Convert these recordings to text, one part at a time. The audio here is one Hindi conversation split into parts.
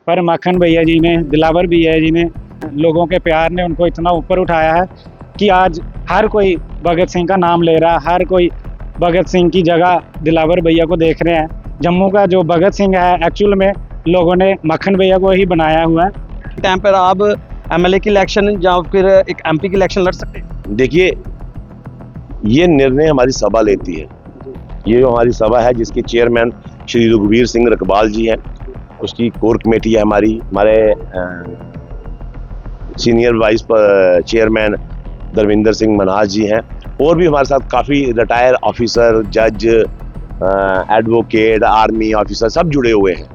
पर मक्खन भैया जी ने, दिलावर भैया जी ने, लोगों के प्यार ने उनको इतना ऊपर उठाया है कि आज हर कोई भगत सिंह का नाम ले रहा है, हर कोई भगत सिंह की जगह दिलावर भैया को देख रहे हैं। जम्मू का जो भगत सिंह है एक्चुअल में लोगों ने मक्खन भैया को ही बनाया हुआ है। टाइम पर आप एमएलए की इलेक्शन या फिर एक एमपी की इलेक्शन लड़ सकते हैं? देखिए, ये निर्णय हमारी सभा लेती है। ये जो हमारी सभा है जिसके चेयरमैन श्री रघुवीर सिंह रकबाल जी हैं, उसकी कोर कमेटी है हमारे senior vice chairman Dharminder Singh Manhas ji हैं, और भी हमारे साथ काफ़ी रिटायर ऑफिसर, जज, एडवोकेट, आर्मी ऑफिसर सब जुड़े हुए हैं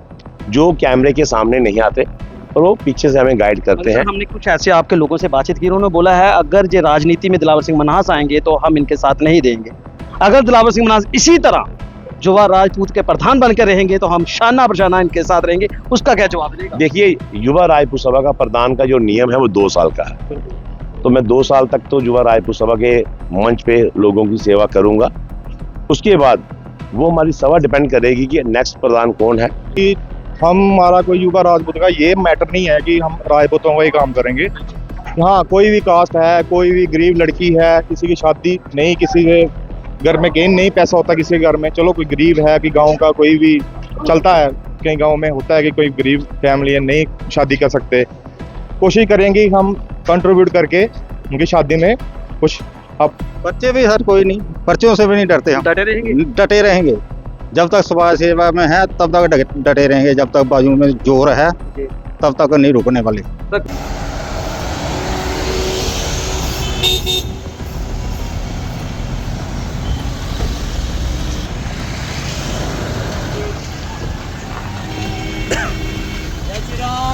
जो कैमरे के सामने नहीं आते और वो पीछे से हमें गाइड करते हैं। हमने कुछ ऐसे आपके लोगों से बातचीत की, उन्होंने बोला है अगर जो राजनीति में दिलावर सिंह मनहास आएंगे तो हम इनके साथ नहीं देंगे। अगर दिलावर सिंह मनहास इसी तरह युवा राजपूत के प्रधान बनकर रहेंगे तो हम शाना प्रशाना इनके साथ रहेंगे। उसका क्या जवाब देगा? देखिए, युवा राजपूत सभा का प्रधान का जो नियम है वो 2 साल का है, तो मैं 2 साल तक तो युवा राजपूत सभा के मंच पे लोगों की सेवा करूंगा। उसके बाद वो हमारी सभा डिपेंड करेगी कि नेक्स्ट प्रधान कौन है। कि हमारा कोई युवा राजपूत का ये मैटर नहीं है कि हम राजपूतों का ही काम करेंगे। हाँ, कोई भी कास्ट है, कोई भी गरीब लड़की है, किसी की शादी नहीं, किसी के घर में गेन नहीं पैसा होता किसी के घर में, चलो कोई गरीब है कि गांव का कोई भी चलता है, कई गांव में होता है कि कोई गरीब फैमिली है नहीं शादी कर सकते, कोशिश करेंगे हम कंट्रीब्यूट करके उनकी शादी में कुछ। अब बच्चे भी हर कोई नहीं, पर्चियों से भी नहीं डरते, हम डटे रहेंगे जब तक समाज सेवा में है, तब तक डटे रहेंगे, जब तक बाजू में जोर है तब तक नहीं रुकने वाले।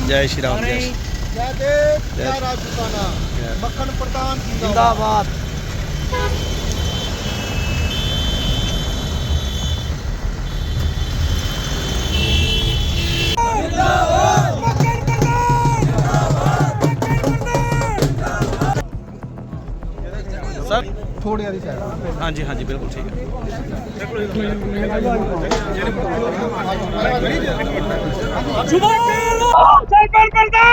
जय श्री राम। जय देव, जय राजपूताना, मक्खन प्रधान जिंदाबाद। सर थोड़ी हाँ जी बिल्कुल ठीक है।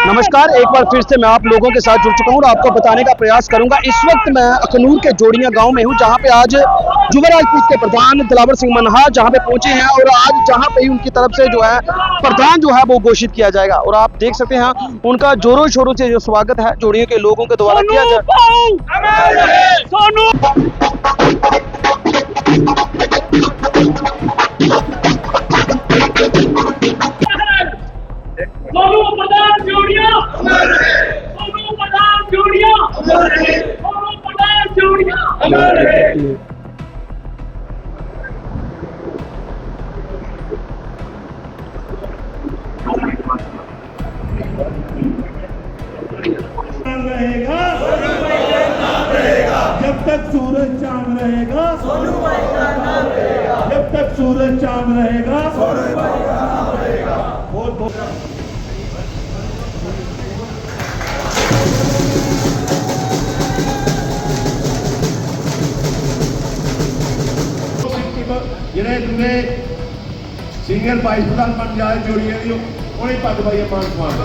नमस्कार, एक बार फिर से मैं आप लोगों के साथ जुड़ चुका हूँ और आपको बताने का प्रयास करूंगा। इस वक्त मैं अखनूर के जोड़ियां गांव में हूँ, जहां पे आज युवा राजपूत के प्रधान दिलावर सिंह मनहास जहां पे पहुंचे हैं और आज जहां पे ही उनकी तरफ से जो है प्रधान जो है वो घोषित किया जाएगा। और आप देख सकते हैं उनका जोरों शोरों से जो स्वागत है जोड़ियों के लोगों के द्वारा किया जाए। जब तक सूरज चांद रहेगा, जब तक सूरज चांद रहेगा, जिन्हें दूसरे सीनियर वाइस प्रधान बन जाए जोड़िए उन्हें पद भाई मान सम्मान।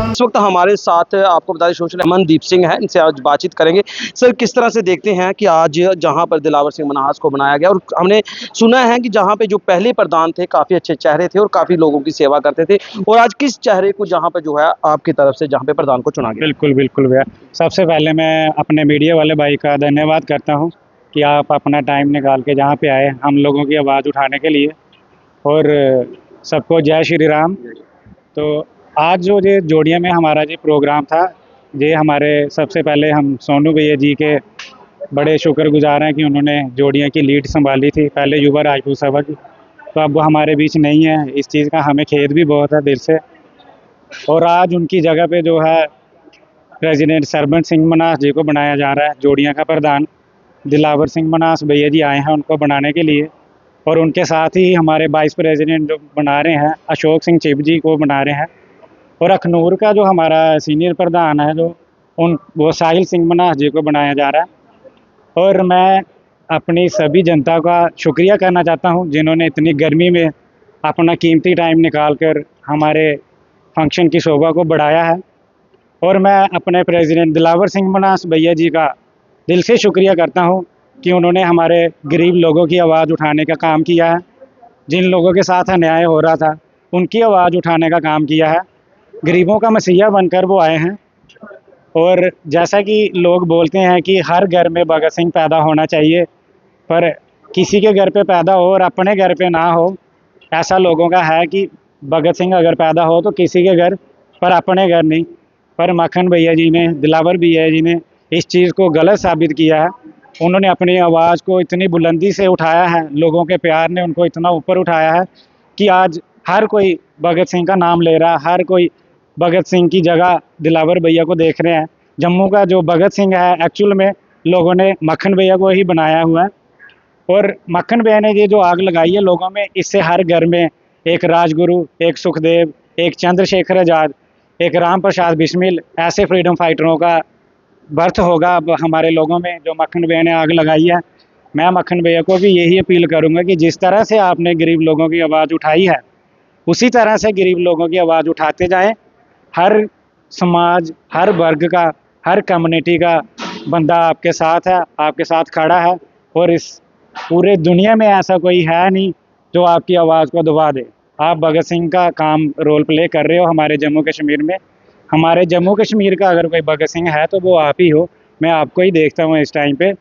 इस वक्त हमारे साथ आपको बता दें सोशल अमनदीप सिंह है, इनसे आज बातचीत करेंगे। सर, किस तरह से देखते हैं कि आज जहां पर दिलावर सिंह मनहास को बनाया गया और हमने सुना है कि जहां पे जो पहले प्रधान थे काफ़ी अच्छे चेहरे थे और काफ़ी लोगों की सेवा करते थे, और आज किस चेहरे को जहाँ पर जो है आपकी तरफ से जहाँ पे प्रधान को चुना गया? बिल्कुल बिल्कुल भैया, सबसे पहले मैं अपने मीडिया वाले भाई का धन्यवाद करता हूँ कि आप अपना टाइम निकाल के जहाँ पे आए हम लोगों की आवाज़ उठाने के लिए। और सबको जय श्री राम। तो आज जो ये जोड़िया में हमारा जो प्रोग्राम था, ये हमारे सबसे पहले हम सोनू भैया जी के बड़े शुक्रगुजार हैं कि उन्होंने जोड़िया की लीड संभाली थी पहले युवा राजपूत सभा की। तो अब वो हमारे बीच नहीं है, इस चीज़ का हमें खेद भी बहुत है दिल से। और आज उनकी जगह पे जो है प्रेसिडेंट सरबन सिंह मनास जी को बनाया जा रहा है। जोड़िया का प्रधान दिलावर सिंह मनास भैया जी आए हैं उनको बनाने के लिए। और उनके साथ ही हमारे वाइस प्रेसिडेंट जो बना रहे हैं अशोक सिंह चिब जी को बना रहे हैं। और अखनूर का जो हमारा सीनियर प्रधान है जो वो साहिल सिंह मनास जी को बनाया जा रहा है। और मैं अपनी सभी जनता का शुक्रिया करना चाहता हूं जिन्होंने इतनी गर्मी में अपना कीमती टाइम निकाल कर हमारे फंक्शन की शोभा को बढ़ाया है। और मैं अपने प्रेसिडेंट दिलावर सिंह मनास भैया जी का दिल से शुक्रिया करता हूं कि उन्होंने हमारे गरीब लोगों की आवाज़ उठाने का काम किया है। जिन लोगों के साथ अन्याय हो रहा था उनकी आवाज़ उठाने का काम किया है। गरीबों का मसीहा बनकर वो आए हैं। और जैसा कि लोग बोलते हैं कि हर घर में भगत सिंह पैदा होना चाहिए, पर किसी के घर पे पैदा हो और अपने घर पे ना हो। ऐसा लोगों का है कि भगत सिंह अगर पैदा हो तो किसी के घर पर अपने घर नहीं। पर मक्खन भैया जी ने, दिलावर भैया जी ने इस चीज़ को गलत साबित किया है। उन्होंने अपनी आवाज़ को इतनी बुलंदी से उठाया है, लोगों के प्यार ने उनको इतना ऊपर उठाया है कि आज हर कोई भगत सिंह का नाम ले रहा है, हर कोई भगत सिंह की जगह दिलावर भैया को देख रहे हैं। जम्मू का जो भगत सिंह है एक्चुअल में लोगों ने मक्खन भैया को ही बनाया हुआ है। और मक्खन भैया ने ये जो आग लगाई है लोगों में, इससे हर घर में एक राजगुरु, एक सुखदेव, एक चंद्रशेखर आज़ाद, एक राम प्रसाद बिस्मिल ऐसे फ्रीडम फाइटरों का बर्थ होगा अब हमारे लोगों में, जो मक्खन भैया ने आग लगाई है। मैं मक्खन भैया को भी यही अपील करूंगा कि जिस तरह से आपने गरीब लोगों की आवाज़ उठाई है उसी तरह से गरीब लोगों की आवाज़ उठाते जाएं। हर समाज, हर वर्ग का, हर कम्युनिटी का बंदा आपके साथ है, आपके साथ खड़ा है। और इस पूरे दुनिया में ऐसा कोई है नहीं जो आपकी आवाज़ को दबा दे। आप भगत सिंह का काम रोल प्ले कर रहे हो हमारे जम्मू कश्मीर में। हमारे जम्मू कश्मीर का अगर कोई भगत सिंह है तो वो आप ही हो। मैं आपको ही देखता हूँ इस टाइम पे।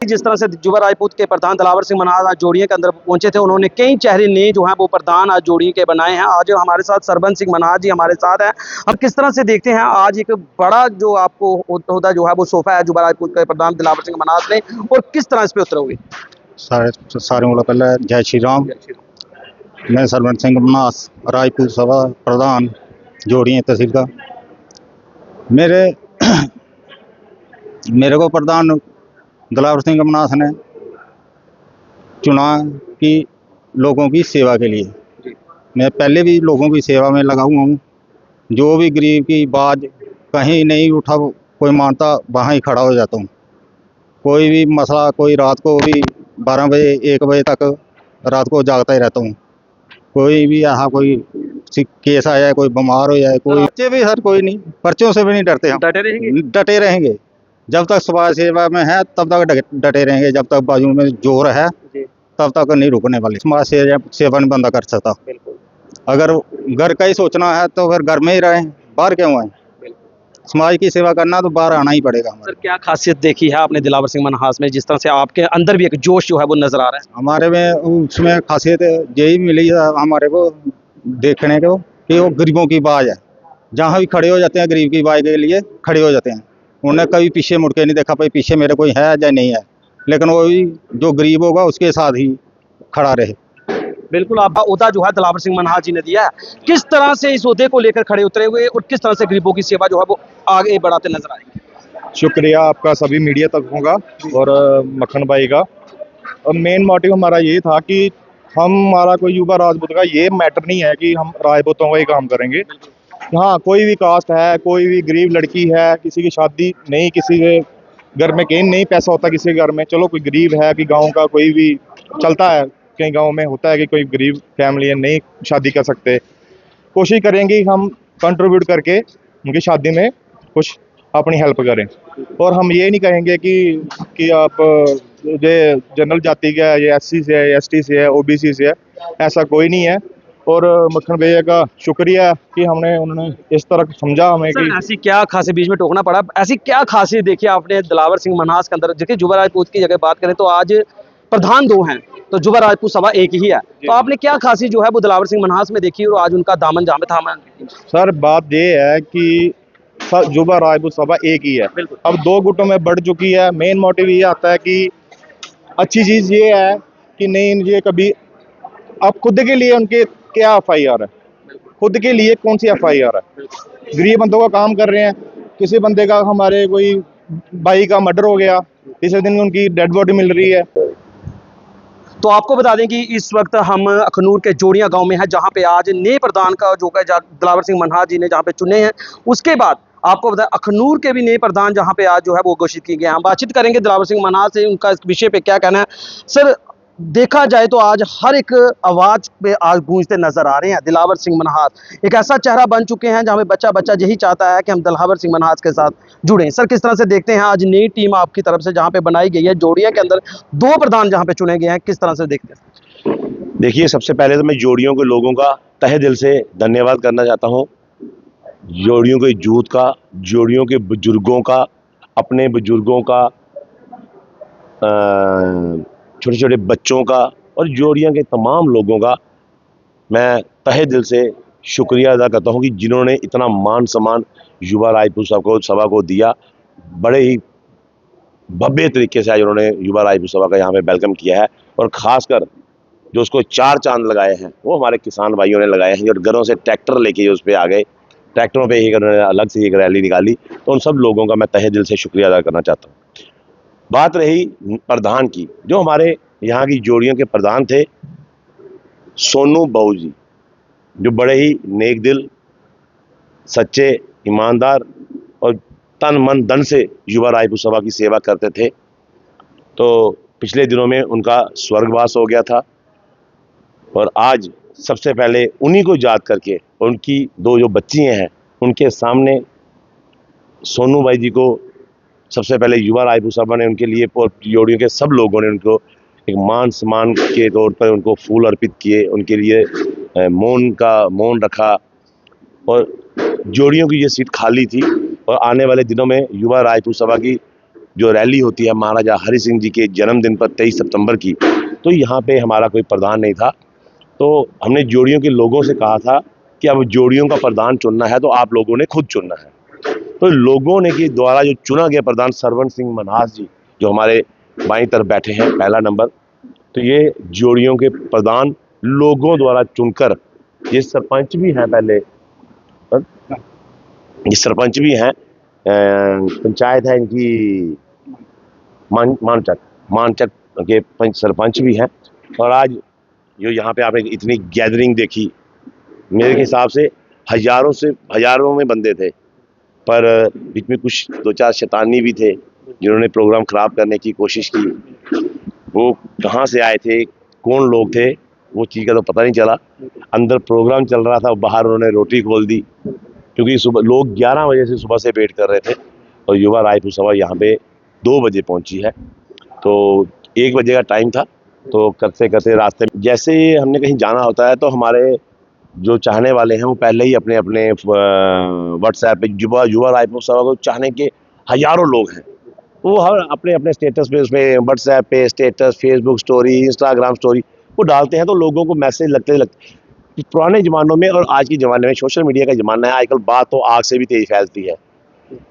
जिस तरह से युवा राजपूत के प्रधान दिलावर सिंह मनास आज जोड़िया के अंदर पहुंचे थे, उन्होंने कई चेहरे नए जो हैं वो प्रधान आज जोड़िया के बनाए हैं। आज हमारे साथ सरबन सिंह मनास जी हमारे साथ हैं। हम किस तरह से देखते हैं आज एक बड़ा जो आपको होता जो है वो सोफा है युवा राजपूत के प्रधान दिलावर सिंह मनास ने, और किस तरह इस पे उतरोगे? सारे को पहले जय श्री राम। मैं सरबन सिंह मनास राजपूत सभा प्रधान जोड़िया तहसील का। मेरे को प्रधान दिलावर सिंह मनास ने चुना कि लोगों की सेवा के लिए। मैं पहले भी लोगों की सेवा में लगा हुआ हूँ। जो भी गरीब की बात कहीं नहीं उठा कोई मानता वहाँ ही खड़ा हो जाता हूँ। कोई भी मसला, कोई रात को भी 12 बजे 1 बजे तक रात को जागता ही रहता हूँ। कोई भी यहाँ कोई केस आ जाए, कोई बीमार हो जाए, कोई बच्चे भी, हर कोई नहीं, पर्चों से भी नहीं डरते हम। डटे रहेंगे जब तक समाज सेवा में है, तब तक डटे रहेंगे। जब तक बाजू में जोर है तब तक नहीं रुकने वाले। समाज सेवा नहीं बंदा कर सकता। अगर घर का ही सोचना है तो फिर घर में ही रहें, बाहर क्यों आए? समाज की सेवा करना तो बाहर आना ही पड़ेगा। सर, क्या खासियत देखी है आपने दिलावर सिंह मनास में, जिस तरह से आपके अंदर भी एक जोश जो है वो नजर आ रहा है? हमारे में उसमें खासियत यही मिली है हमारे को देखने को कि वो गरीबों की आवाज़ है। जहाँ भी खड़े हो जाते हैं गरीब की आवाज़ के लिए खड़े हो जाते हैं। उन्हें कभी पीछे मुड़ के नहीं देखा भाई पीछे मेरे कोई है या नहीं है, लेकिन वो भी जो गरीब होगा उसके साथ ही खड़ा रहे। बिल्कुल, आपका ओहदा जो है दिलावर सिंह मनास जी ने दिया है। किस तरह से इस ओहदे को लेकर खड़े उतरे हुए और किस तरह से गरीबों की सेवा जो है वो आगे बढ़ाते नजर आएंगे? शुक्रिया आपका सभी मीडिया तक होगा और मक्खन भाई का। और मेन मोटिव हमारा ये था कि हमारा कोई युवा राजपूत का ये मैटर नहीं है कि हम राजपूतों का ही काम करेंगे। हाँ, कोई भी कास्ट है, कोई भी गरीब लड़की है, किसी की शादी नहीं, किसी के घर में कहीं नहीं पैसा होता, किसी के घर में चलो कोई गरीब है कि गांव का कोई भी चलता है, कई गांव में होता है कि कोई गरीब फैमिली है नहीं शादी कर सकते। कोशिश करेंगे हम कंट्रीब्यूट करके उनकी शादी में कुछ अपनी हेल्प करें। और हम ये नहीं कहेंगे कि आप ये जनरल जाति का है, ये SC से है, ST से है, OBC से है, ऐसा कोई नहीं है। और मक्खन भैया का शुक्रिया कि हमने उन्होंने इस तरह समझा हमें सर कि ऐसी क्या खासी, बीच में टोकना पड़ा, ऐसी क्या खासियत देखी आपने दिलावर सिंह मन्हास के अंदर? देखिए जुबा राजपूत की जगह बात करें तो आज प्रधान दो हैं, तो जुबा राजपूत सभा एक ही है, तो आपने क्या खासियत जो है वो दिलावर सिंह मन्हास में देखी और आज उनका दामन जहाँ पे थामा? सर बात ये है कि जुबा राजपूत सभा एक ही है, अब दो गुटों में बढ़ चुकी है। मेन मोटिव ये आता है कि अच्छी चीज़ ये है कि नहीं, ये कभी अब खुद के लिए उनके क्या FIR है, खुद के लिए कौन सी FIR है? गरीब बंदों का काम कर रहे हैं। किसी बंदे का, हमारे कोई भाई का मर्डर हो गया, तीसरे दिन उनकी डेड बॉडी मिल रही है। तो आपको बता दें कि इस वक्त हम अखनूर के जोड़ियां गांव में हैं, जहां पे आज नए प्रधान का जो है दिलावर सिंह मन्हास जी ने जहां पे चुने हैं। उसके बाद आपको बताएं अखनूर के भी नए प्रधान जहां पे आज जो है वो घोषित किए गए हैं। हम बातचीत करेंगे दिलावर सिंह मन्हास से, उनका इस विषय पे क्या कहना है। सर देखा जाए तो आज हर एक आवाज पे आज गूंजते नजर आ रहे हैं दिलावर सिंह मन्हास, एक ऐसा चेहरा बन चुके हैं जहां पे बच्चा बच्चा यही चाहता है कि हम दिलावर सिंह मन्हास के साथ जुड़े। सर किस तरह से देखते हैं आज नई टीम आपकी तरफ से जहां पे बनाई गई है, जोड़िया के अंदर दो प्रधान जहां पे चुने गए हैं, किस तरह से देखते हैं? देखिए, सबसे पहले तो मैं जोड़ियों के लोगों का तहे दिल से धन्यवाद करना चाहता हूँ। जोड़ियों के यूथ का, जोड़ियों के बुजुर्गों का, अपने बुजुर्गों का, छोटे छोटे बच्चों का और जोड़ियों के तमाम लोगों का मैं तहे दिल से शुक्रिया अदा करता हूँ कि जिन्होंने इतना मान सम्मान युवा राजपूत सभा को दिया। बड़े ही भव्य तरीके से आज उन्होंने युवा राजपूत सभा का यहाँ पे वेलकम किया है, और ख़ासकर जो उसको 4 चांद लगाए हैं वो हमारे किसान भाइयों ने लगाए हैं, और घरों से ट्रैक्टर लेके उस पर आ गए, ट्रैक्टरों पे ही उन्होंने अलग से एक रैली निकाली। तो उन सब लोगों का मैं तहे दिल से शुक्रिया अदा करना चाहता हूँ। बात रही प्रधान की, जो हमारे यहाँ की जोड़ियों के प्रधान थे सोनू बहू जी, जो बड़े ही नेक दिल, सच्चे, ईमानदार और तन मन धन से युवा राजपूत सभा की सेवा करते थे। तो पिछले दिनों में उनका स्वर्गवास हो गया था, और आज सबसे पहले उन्हीं को याद करके उनकी 2 जो बच्चियाँ हैं उनके सामने सोनू भाई जी को सबसे पहले युवा राजपूत सभा ने उनके लिए और जोड़ियों के सब लोगों ने उनको एक मान सम्मान के तौर पर उनको फूल अर्पित किए, उनके लिए मौन रखा, और जोड़ियों की ये सीट खाली थी। और आने वाले दिनों में युवा राजपूत सभा की जो रैली होती है महाराजा हरि सिंह जी के जन्मदिन पर 23 सितंबर की, तो यहाँ पे हमारा कोई प्रधान नहीं था, तो हमने जोड़ियों के लोगों से कहा था कि अब जोड़ियों का प्रधान चुनना है तो आप लोगों ने खुद चुनना है। तो लोगों ने के द्वारा जो चुना गया प्रधान सरवण सिंह मन्हास जी, जो हमारे बाईं तरफ बैठे हैं पहला नंबर, तो ये जोड़ियों के प्रधान लोगों द्वारा चुनकर, ये सरपंच भी हैं, पहले ये सरपंच भी हैं, पंचायत है इनकी मानचक के सरपंच भी हैं। और आज जो यहाँ पे आपने इतनी गैदरिंग देखी, मेरे हिसाब से हजारों में बंदे थे, पर बीच में कुछ 2-4 शैतानी भी थे जिन्होंने प्रोग्राम खराब करने की कोशिश की। वो कहाँ से आए थे, कौन लोग थे, वो चीज़ का तो पता नहीं चला। अंदर प्रोग्राम चल रहा था, बाहर उन्होंने रोटी खोल दी, क्योंकि सुबह लोग 11 बजे से सुबह से वेट कर रहे थे, और युवा राजपूत सभा यहाँ पे 2 बजे पहुँची है। तो 1 बजे का टाइम था, तो करते करते रास्ते में जैसे हमने कहीं जाना होता है तो हमारे जो चाहने वाले हैं वो पहले ही अपने अपने व्हाट्सएप पे युवा राजपूत सभा को चाहने के हजारों लोग हैं, वो हर अपने अपने स्टेटस पे, उसमें व्हाट्सएप पे status, Facebook story, Instagram story वो डालते हैं, तो लोगों को मैसेज लगते पुराने ज़मानों में और आज के ज़माने में सोशल मीडिया का ज़माना है, आजकल बात तो आग से भी तेज फैलती है।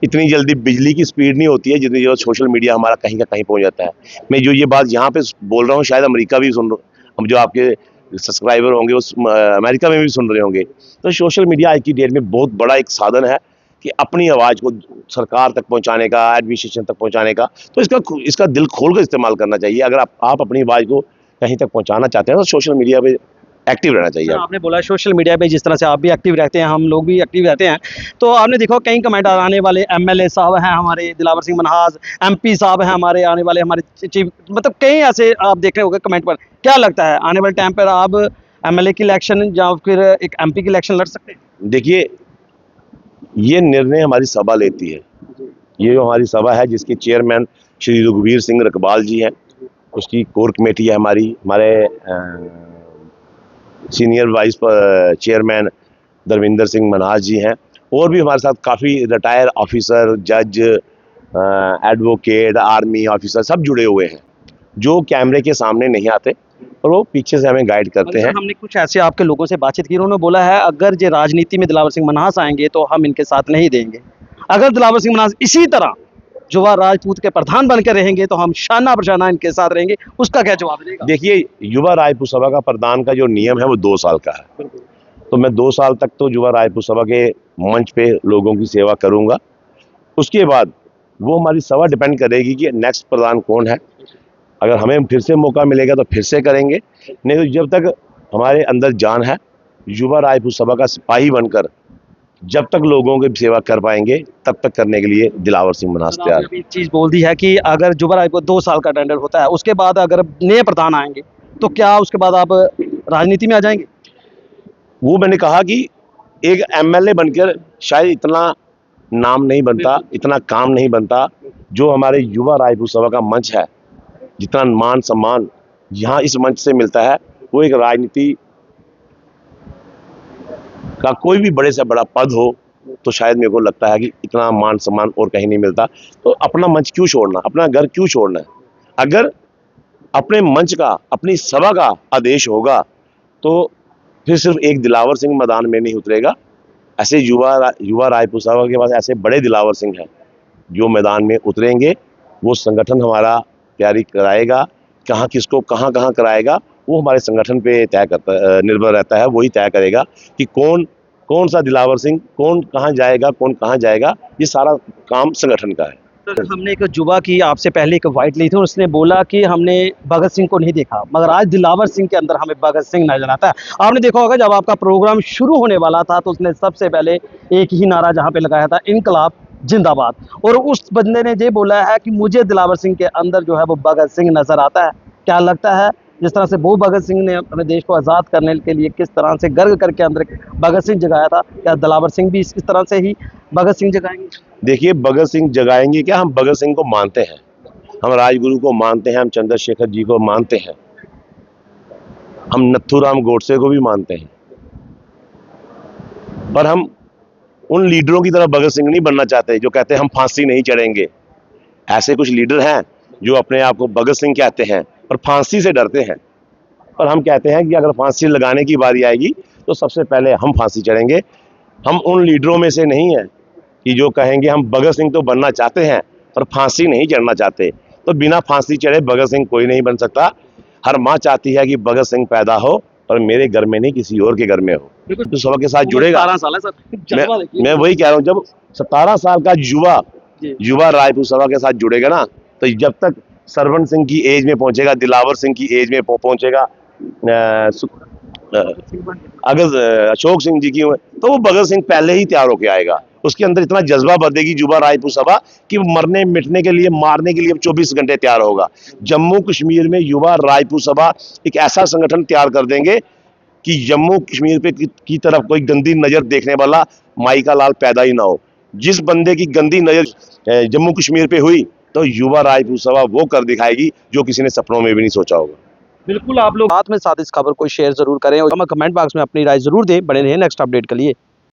इतनी जल्दी बिजली की स्पीड नहीं होती है जितनी जल्दी सोशल मीडिया हमारा कहीं का कहीं पहुंच जाता है। मैं जो ये बात यहाँ पे बोल रहा हूँ शायद अमेरिका भी सुन, जो आपके सब्सक्राइबर होंगे उस अमेरिका में भी सुन रहे होंगे। तो सोशल मीडिया आज की डेट में बहुत बड़ा एक साधन है कि अपनी आवाज़ को सरकार तक पहुँचाने का, एडमिनिस्ट्रेशन तक पहुँचाने का, तो इसका दिल खोल कर इस्तेमाल करना चाहिए। अगर आप अपनी आवाज़ को कहीं तक पहुँचाना चाहते हैं तो सोशल मीडिया पे एक्टिव रहना चाहिए। आपने बोला सोशल मीडिया पे जिस तरह से आप भी एक्टिव रहते हैं, हम लोग भी एक्टिव रहते हैं, तो आपने देखो कई कमेंट आने वाले, एमएलए साहब हैं हमारे दिलावर सिंह मन्हास, एमपी साहब हैं हमारे आने वाले, हमारे चीफ, मतलब कई ऐसे आप देख रहे होंगे कमेंट पर। क्या लगता है आने वाले टाइम पर आप एमएलए की इलेक्शन या फिर एक एमपी की इलेक्शन लड़ सकते हैं? देखिए, ये निर्णय हमारी सभा लेती है। ये जो हमारी सभा है जिसके चेयरमैन श्री रघुवीर सिंह रकबाल जी हैं, उसकी कोर कमेटी है हमारे senior vice chairman Dharminder Singh Manhas ji हैं, और भी हमारे साथ काफ़ी रिटायर ऑफिसर, जज, एडवोकेट, आर्मी ऑफिसर सब जुड़े हुए हैं, जो कैमरे के सामने नहीं आते और वो पीछे से हमें गाइड करते हैं। हमने कुछ ऐसे आपके लोगों से बातचीत की, उन्होंने बोला है अगर ये राजनीति में दिलावर सिंह मनहास आएंगे तो हम इनके साथ नहीं देंगे, अगर दिलावर सिंह मनहास इसी तरह युवा राजपूत के प्रधान बनकर रहेंगे तो हम शाना प्रशाना इनके साथ रहेंगे। उसका क्या जवाब देगा? देखिए, युवा राजपूत सभा का प्रधान का जो नियम है वो 2 साल का है, तो मैं 2 साल तक तो युवा राजपूत सभा के मंच पे लोगों की सेवा करूंगा। उसके बाद वो हमारी सभा डिपेंड करेगी कि नेक्स्ट प्रधान कौन है। अगर हमें फिर से मौका मिलेगा तो फिर से करेंगे, नहीं तो जब तक हमारे अंदर जान है, युवा राजपूत सभा का सिपाही बनकर जब तक लोगों की सेवा कर पाएंगे तब तक करने के लिए दिलावर सिंह मनहास तैयार है। एक चीज बोल दी है कि अगर युवा राजपूत 2 साल का टेंडर होता है, उसके बाद अगर नए प्रधान आएंगे तो क्या उसके बाद आप राजनीति में आ जाएंगे? वो मैंने कहा कि एक एमएलए बनकर शायद इतना नाम नहीं बनता, इतना काम नहीं बनता, जो हमारे युवा राजपूत सभा का मंच है, जितना मान सम्मान यहाँ इस मंच से मिलता है, वो एक राजनीति का कोई भी बड़े से बड़ा पद हो तो शायद मेरे को लगता है कि इतना मान सम्मान और कहीं नहीं मिलता। तो अपना मंच क्यों छोड़ना, अपना घर क्यों छोड़ना है? अगर अपने मंच का, अपनी सभा का आदेश होगा तो फिर सिर्फ एक दिलावर सिंह मैदान में नहीं उतरेगा, ऐसे युवा राजपूत सभा के पास ऐसे बड़े दिलावर सिंह हैं जो मैदान में उतरेंगे। वो संगठन हमारा तैयारी कराएगा, कहाँ किसको कहाँ कहाँ कराएगा वो हमारे संगठन पे तय करता, निर्भर रहता है, वही तय करेगा कि कौन सा दिलावर सिंह कौन कहाँ जाएगा, कौन कहाँ जाएगा। ये सारा काम संगठन का है। सर, हमने एक युवा की आपसे पहले एक वाइट ली थी, उसने बोला कि हमने भगत सिंह को नहीं देखा, मगर आज दिलावर सिंह के अंदर हमें भगत सिंह नजर आता है। आपने देखा होगा जब आपका प्रोग्राम शुरू होने वाला था तो उसने सबसे पहले एक ही नारा जहाँ पे लगाया था, इनकलाब जिंदाबाद, और उस बंदे ने ये बोला है कि मुझे दिलावर सिंह के अंदर जो है वो भगत सिंह नजर आता है। क्या लगता है जिस तरह से वो भगत सिंह ने अपने देश को आज़ाद करने के लिए किस तरह से गर्व करके अंदर भगत सिंह जगाया था, क्या दिलावर सिंह भी इस तरह से ही भगत सिंह जगाएंगे? देखिए, भगत सिंह जगाएंगे क्या, हम भगत सिंह को मानते हैं, हम राजगुरु को मानते हैं, हम चंद्रशेखर जी को मानते हैं, हम नथुराम गोडसे को भी मानते हैं, पर हम उन लीडरों की तरह भगत सिंह नहीं बनना चाहते जो कहते हैं हम फांसी नहीं चढ़ेंगे। ऐसे कुछ लीडर हैं जो अपने आप को भगत सिंह कहते हैं और फांसी से डरते हैं, और हम कहते हैं कि अगर फांसी लगाने की बारी आएगी तो सबसे पहले हम फांसी चढ़ेंगे। हम उन लीडरों में से नहीं हैं कि जो कहेंगे हम भगत सिंह तो बनना चाहते हैं पर फांसी नहीं चढ़ना चाहते। तो बिना फांसी चढ़े भगत सिंह कोई नहीं बन सकता। हर माँ चाहती है कि भगत सिंह पैदा हो और मेरे घर में नहीं, किसी और के घर में हो, तो सभा के साथ जुड़ेगा। 17 साल है सर, मैं वही कह रहा हूँ, जब 17 साल का युवा राजपूत सभा के साथ जुड़ेगा ना, तो जब तक सरवण सिंह की एज में पहुंचेगा, दिलावर सिंह की एज में पहुंचेगा, अगर अशोक सिंह जी की, तो वो भगत सिंह पहले ही तैयार होके आएगा। उसके अंदर इतना जज्बा बदलेगी युवा राजपूत सभा कि मरने मिटने के लिए, मारने के लिए 24 घंटे तैयार होगा। जम्मू कश्मीर में युवा राजपूत सभा एक ऐसा संगठन तैयार कर देंगे कि जम्मू कश्मीर पे की तरफ कोई गंदी नजर देखने वाला माई का लाल पैदा ही ना हो। जिस बंदे की गंदी नजर जम्मू कश्मीर पे हुई तो युवा राजपूत सभा वो कर दिखाएगी जो किसी ने सपनों में भी नहीं सोचा होगा। बिल्कुल, आप लोग साथ में साथ इस खबर को शेयर जरूर करें और कमेंट बॉक्स में अपनी राय जरूर दें। बने रहिए नेक्स्ट अपडेट के लिए।